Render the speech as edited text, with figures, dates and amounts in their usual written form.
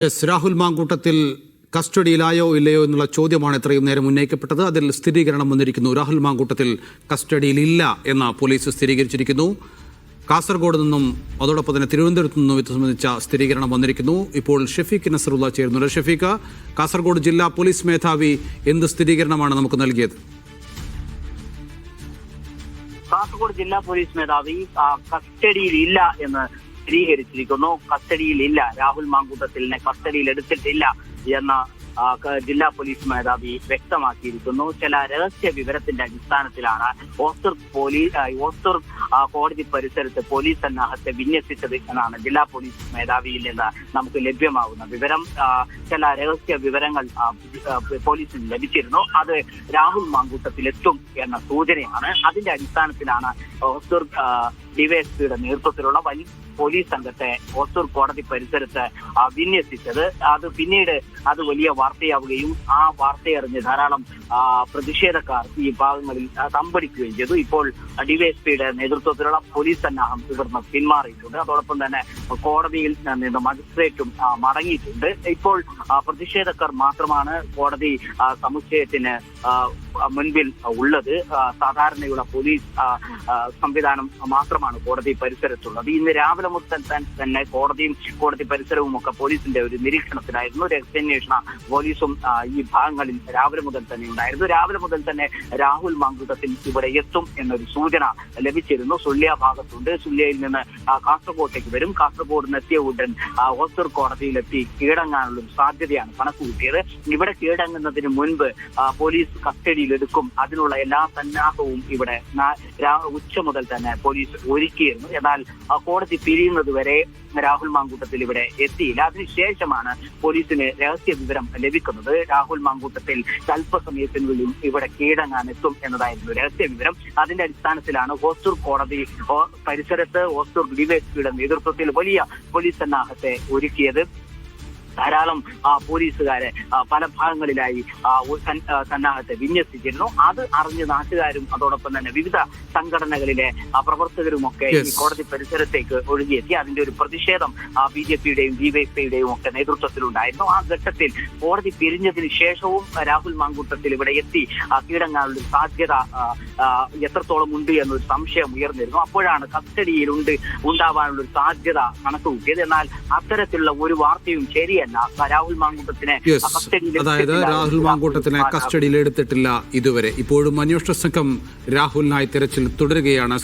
രാഹുൽ മാങ്കൂട്ടത്തിൽ കസ്റ്റഡിയിലായോ ഇല്ലയോ എന്നുള്ള ചോദ്യമാണ് ഇത്രയും നേരം ഉന്നയിക്കപ്പെട്ടത്. അതിൽ സ്ഥിരീകരണം വന്നിരിക്കുന്നു. രാഹുൽ മാങ്കൂട്ടത്തിൽ കസ്റ്റഡിയിലില്ല എന്ന് പോലീസ് സ്ഥിരീകരിച്ചിരിക്കുന്നു. കാസർഗോഡ് നിന്നും അതോടൊപ്പം തന്നെ തിരുവനന്തപുരത്ത് നിന്നും ഇത് സംബന്ധിച്ച സ്ഥിരീകരണം വന്നിരിക്കുന്നു. ഇപ്പോൾ ഷഫീഖ് നസറുള്ള ചേരുന്നുണ്ട്. ഷഫീഖ്, കാസർഗോഡ് ജില്ലാ പോലീസ് മേധാവി എന്ത് സ്ഥിരീകരണമാണ് നമുക്ക് നൽകിയത്? കാസർഗോഡ് ജില്ലാ പോലീസ് മേധാവി കസ്റ്റഡിയിലില്ല എന്ന് സ്ഥിരീകരിച്ചിരിക്കുന്നു. കസ്റ്റഡിയിലില്ല, രാഹുൽ മാങ്കൂട്ടത്തിലിനെ കസ്റ്റഡിയിൽ എടുത്തിട്ടില്ല എന്ന ജില്ലാ പോലീസ് മേധാവി വ്യക്തമാക്കിയിരിക്കുന്നു. ചില രഹസ്യ വിവരത്തിന്റെ അടിസ്ഥാനത്തിലാണ് ഓസ്തൂർ കോടതി പരിസരത്ത് പോലീസ് സന്നാഹത്തെ വിന്യസിച്ചത് എന്നാണ് ജില്ലാ പോലീസ് മേധാവിയിൽ നിന്ന് നമുക്ക് ലഭ്യമാകുന്ന വിവരം. ചില രഹസ്യ വിവരങ്ങൾ പോലീസിന് ലഭിച്ചിരുന്നു. അത് രാഹുൽ മാങ്കൂട്ടത്തിലെത്തും എന്ന സൂചനയാണ്. അതിന്റെ അടിസ്ഥാനത്തിലാണ് ഓസ്തൂർ ഡിവൈഎസ്പിയുടെ നേതൃത്വത്തിലുള്ള വലിയ പോലീസ് സംഘത്തെ ഓസ്തൂർ കോടതി പരിസരത്ത് വിന്യസിച്ചത്. അത് പിന്നീട് അത് വലിയ വാർത്തയാവുകയും ആ വാർത്തയറിഞ്ഞ് ധാരാളം പ്രതിഷേധക്കാർ ഈ ഭാഗങ്ങളിൽ തമ്പടിക്കുകയും ചെയ്തു. ഇപ്പോൾ ഡിവൈഎസ്പിയുടെ നേതൃത്വത്തിലുള്ള പോലീസ് സന്നാഹം ഇവിടുന്ന് പിന്മാറിയിട്ടുണ്ട്. അതോടൊപ്പം തന്നെ കോടതിയിൽ നിന്ന് മജിസ്ട്രേറ്റും മടങ്ങിയിട്ടുണ്ട്. ഇപ്പോൾ പ്രതിഷേധക്കാർ മാത്രമാണ് കോടതി സമുച്ചയത്തിന് മുൻപിൽ ഉള്ളത്. സാധാരണയുള്ള പോലീസ് സംവിധാനം മാത്രമാണ് കോടതി പരിസരത്തുള്ളത്. ഇന്ന് രാവിലെ മുതൽ തന്നെ കോടതിയും കോടതി പരിസരവും ഒക്കെ പോലീസിന്റെ ഒരു നിരീക്ഷണത്തിലായിരുന്നു. രഹസ്യാന്വേഷണ പോലീസും ഈ ഭാഗങ്ങളിൽ രാവിലെ മുതൽ തന്നെ ഉണ്ടായിരുന്നു. രാവിലെ മുതൽ തന്നെ രാഹുൽ മാങ്കൂട്ടത്തിൽ ഇവിടെ എത്തും എന്നൊരു സൂചന ലഭിച്ചിരുന്നു. സുള്ളിയ ഭാഗത്തുണ്ട്. സുള്ളിയയിൽ നിന്ന് കാസർഗോട്ടേക്ക് വരും. കാസർഗോഡ് നിന്ന് എത്തിയ ഉടൻ ഓസ്തൂർ കോടതിയിലെത്തി കീഴടങ്ങാനുള്ള ഒരു സാധ്യതയാണ് കണക്കുകൂട്ടിയത്. ഇവിടെ കീഴടങ്ങുന്നതിന് മുൻപ് പോലീസ് കസ്റ്റഡിയിലെടുക്കും. അതിനുള്ള എല്ലാ സന്നാഹവും ഇവിടെ ഉച്ച മുതൽ തന്നെ പോലീസ് ഒരുക്കിയിരുന്നു. എന്നാൽ കോടതി പിരിയുന്നത് വരെ രാഹുൽ മാങ്കൂട്ടത്തിൽ ഇവിടെ എത്തിയില്ല. അതിനുശേഷമാണ് പോലീസിന് രഹസ്യ വിവരം ലഭിക്കുന്നത്. രാഹുൽ മാങ്കൂട്ടത്തിൽ അല്പസമയത്തിനുള്ളിൽ ഇവിടെ കീഴടങ്ങാൻ എത്തും എന്നതായിരുന്നു രഹസ്യ വിവരം. അതിന്റെ അടിസ്ഥാനത്തിലാണ് ഓസ്തൂർ കോടതി പരിസരത്ത് ഓസ്തൂർ ഡിവൈഎസ്പിയുടെ നേതൃത്വത്തിൽ വലിയ പോലീസ് സന്നാഹത്തെ ഒരുക്കിയത്. ധാരാളം പോലീസുകാരെ പല ഭാഗങ്ങളിലായി സന്നാഹത്തെ വിന്യസിച്ചിരുന്നു. അത് അറിഞ്ഞ് നാട്ടുകാരും അതോടൊപ്പം തന്നെ വിവിധ സംഘടനകളിലെ പ്രവർത്തകരുമൊക്കെ ഈ കോടതി പരിസരത്തേക്ക് ഒഴുകിയെത്തി. അതിന്റെ ഒരു പ്രതിഷേധം BJPയുടെയും DYFIയുടെയും ഒക്കെ നേതൃത്വത്തിലുണ്ടായിരുന്നു. ആ ഘട്ടത്തിൽ കോടതി പിരിഞ്ഞതിന് ശേഷവും രാഹുൽ മാങ്കൂട്ടത്തിൽ ഇവിടെ എത്തി കീഴടങ്ങാനുള്ള സാധ്യത എത്രത്തോളം ഉണ്ട് എന്നൊരു സംശയം ഉയർന്നിരുന്നു. അപ്പോഴാണ് കസ്റ്റഡിയിൽ ഉണ്ടാവാനുള്ള ഒരു സാധ്യത കണക്കുകൂട്ടിയത്. എന്നാൽ അത്തരത്തിലുള്ള ഒരു വാർത്തയും ശരിയല്ല. രാഹുൽ മാങ്കൂട്ടത്തിനെ അതായത് രാഹുൽ മാങ്കൂട്ടത്തിനെ കസ്റ്റഡിയിൽ എടുത്തിട്ടില്ല ഇതുവരെ. ഇപ്പോഴും അന്വേഷണ സംഘം രാഹുലിനായി തെരച്ചിൽ തുടരുകയാണ്.